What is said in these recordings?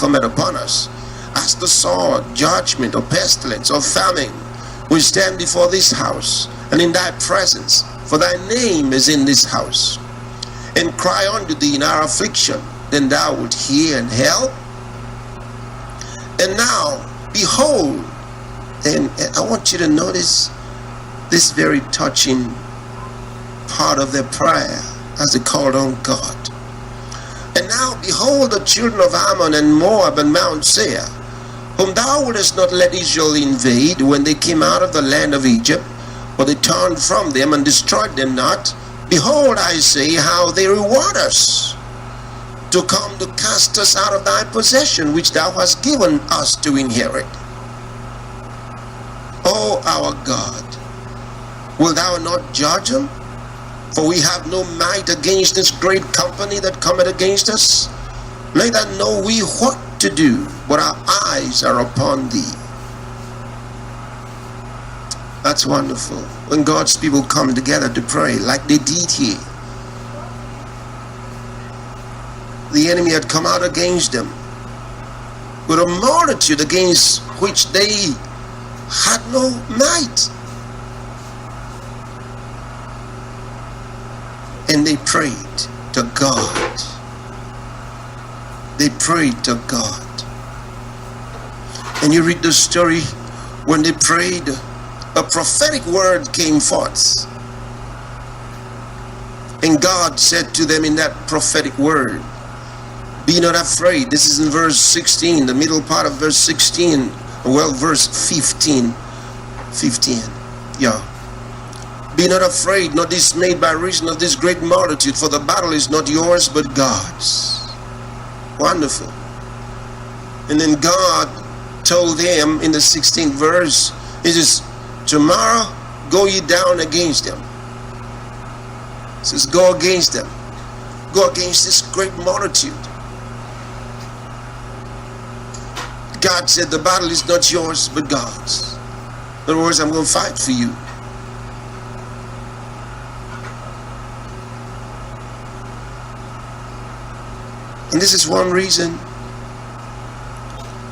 cometh upon us, as the sword, judgment, or pestilence, or famine, we stand before this house, and in thy presence, for thy name is in this house, and cry unto thee in our affliction, then thou wilt hear and help. And now, behold, and I want you to notice this very touching part of their prayer as they called on God. And now, behold, the children of Ammon and Moab and Mount Seir, whom thou wouldest not let Israel invade when they came out of the land of Egypt, for they turned from them and destroyed them not. Behold, I say, how they reward us, to come to cast us out of thy possession, which thou hast given us to inherit. O our God, wilt thou not judge them? For we have no might against this great company that cometh against us. Neither know we what to do, but our eyes are upon thee. That's wonderful. When God's people come together to pray like they did here. The enemy had come out against them with a multitude against which they had no might. And they prayed to God. They prayed to God. And you read the story, when they prayed, a prophetic word came forth. And God said to them in that prophetic word, be not afraid. This is in verse 16, the middle part of verse 16. Well, verse 15. Yeah. Be not afraid, nor dismayed by reason of this great multitude, for the battle is not yours, but God's. Wonderful. And then God told them in the 16th verse, he says, tomorrow go ye down against them. He says, go against them. Go against this great multitude. God said, the battle is not yours, but God's. In other words, I'm going to fight for you. And this is one reason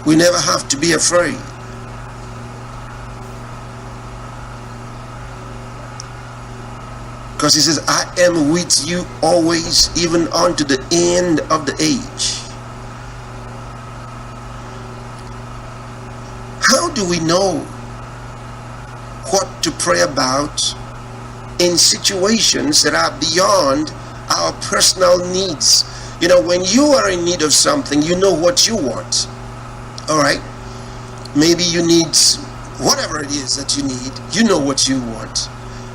we never have to be afraid. Because he says, I am with you always, even unto the end of the age. How do we know what to pray about in situations that are beyond our personal needs? You know, when you are in need of something, you know what you want. All right? Maybe you need whatever it is that you need. You know what you want.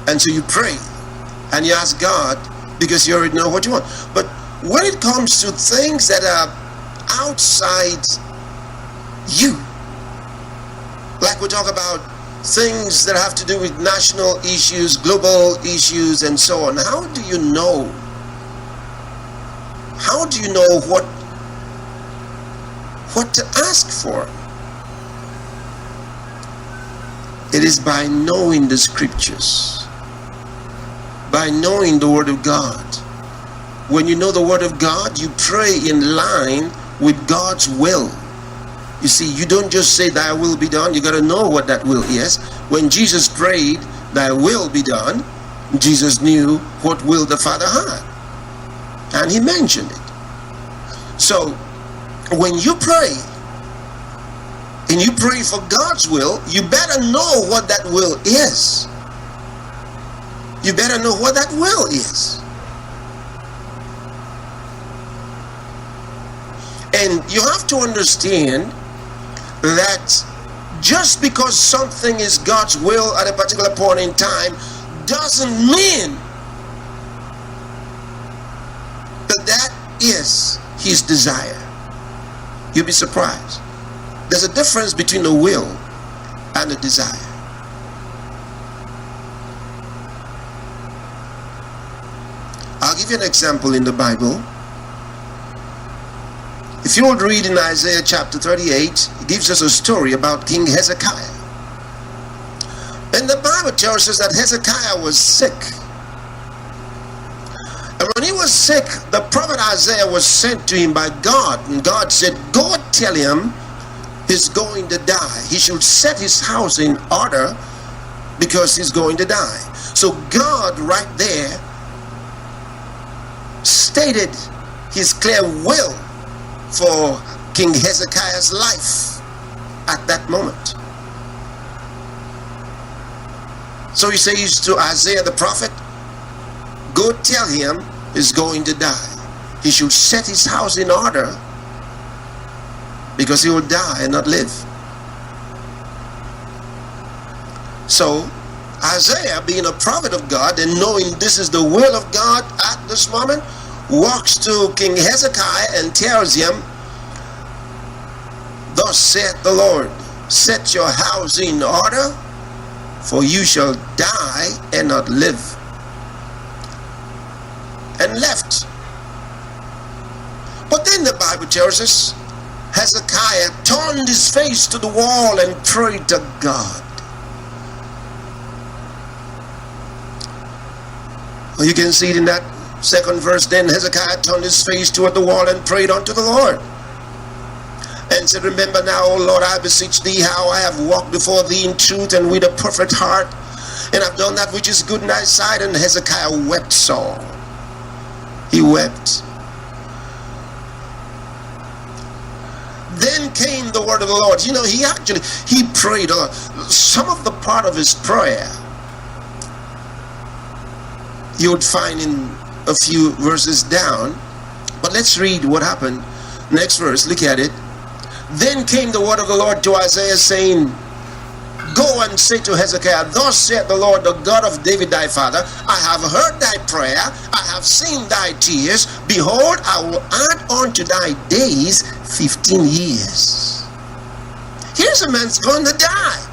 And so you pray and you ask God because you already know what you want. But when it comes to things that are outside you, like we talk about things that have to do with national issues, global issues, and so on, how do you know? How do you know what to ask for? It is by knowing the scriptures, by knowing the word of God. When you know the word of God, you pray in line with God's will. You see, you don't just say thy will be done. You got to know what that will is. When Jesus prayed, thy will be done, Jesus knew what will the Father had. And he mentioned it. So, when you pray, and you pray for God's will, you better know what that will is. You better know what that will is. And you have to understand that just because something is God's will at a particular point in time doesn't mean that is his desire. You'll be surprised. There's a difference between the will and the desire. I'll give you an example in the Bible. If you would read in Isaiah chapter 38, it gives us a story about King Hezekiah. And the Bible tells us that Hezekiah was sick. And when When he was sick, the prophet Isaiah was sent to him by God, and God said, go tell him he's going to die. He should set his house in order because he's going to die. So God right there stated his clear will for King Hezekiah's life at that moment. So he says to Isaiah the prophet, go tell him he's going to die. He should set his house in order because he will die and not live. So Isaiah, being a prophet of God and knowing this is the will of God at this moment, walks to King Hezekiah and tells him, thus saith the Lord, set your house in order, for you shall die and not live. And left. But then the Bible tells us Hezekiah turned his face to the wall and prayed to God. Well, you can see it in that second verse. Then Hezekiah turned his face toward the wall and prayed unto the Lord, and said, remember now, O Lord, I beseech thee, how I have walked before thee in truth and with a perfect heart, and have done that which is good in thy sight. And Hezekiah wept sore. He wept. Then came the word of the Lord. You know, he prayed a lot. Some of the part of his prayer you would find in a few verses down, but let's read what happened. Next verse, look at it. Then came the word of the Lord to Isaiah, saying, go and say to Hezekiah, thus saith the Lord, the God of David thy father, I have heard thy prayer, I have seen thy tears. Behold, I will add unto thy days 15 years. Here's a man's going to die.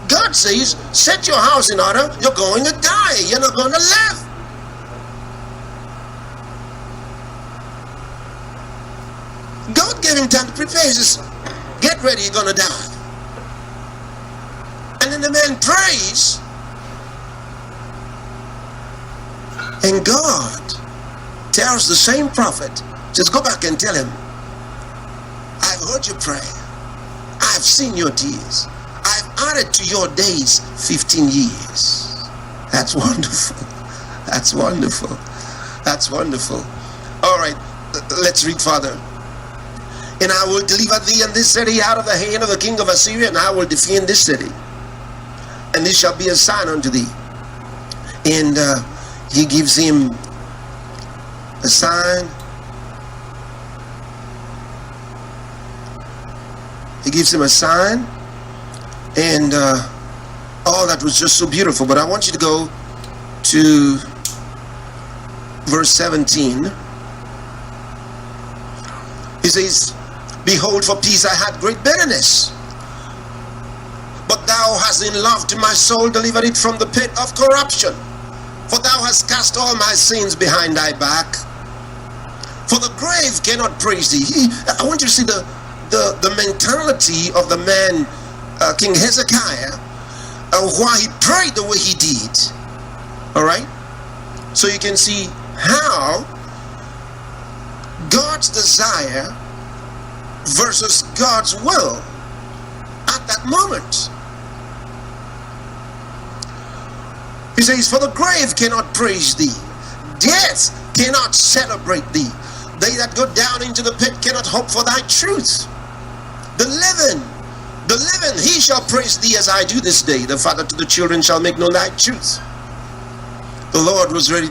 God says, set your house in order. You're going to die. You're not going to live. God gave him time to prepare. He says, get ready, you're going to die. And then the man prays, and God tells the same prophet, says, go back and tell him, I've heard your prayer, I've seen your tears, I've added to your days 15 years. That's wonderful. That's wonderful. That's wonderful. All right, let's read further. And I will deliver thee and this city out of the hand of the king of Assyria, and I will defend this city. And this shall be a sign unto thee. And he gives him a sign. He gives him a sign. And all that was just so beautiful. But I want you to go to verse 17. He says, behold, for peace I had great bitterness, but thou hast in love to my soul delivered it from the pit of corruption. For thou hast cast all my sins behind thy back. For the grave cannot praise thee. I want you to see the mentality of the man, King Hezekiah, why he prayed the way he did. All right? So you can see how God's desire versus God's will at that moment. He says, for the grave cannot praise thee, death cannot celebrate thee, they that go down into the pit cannot hope for thy truth. The living, he shall praise thee as I do this day. The father to the children shall make known thy truth. The Lord was ready to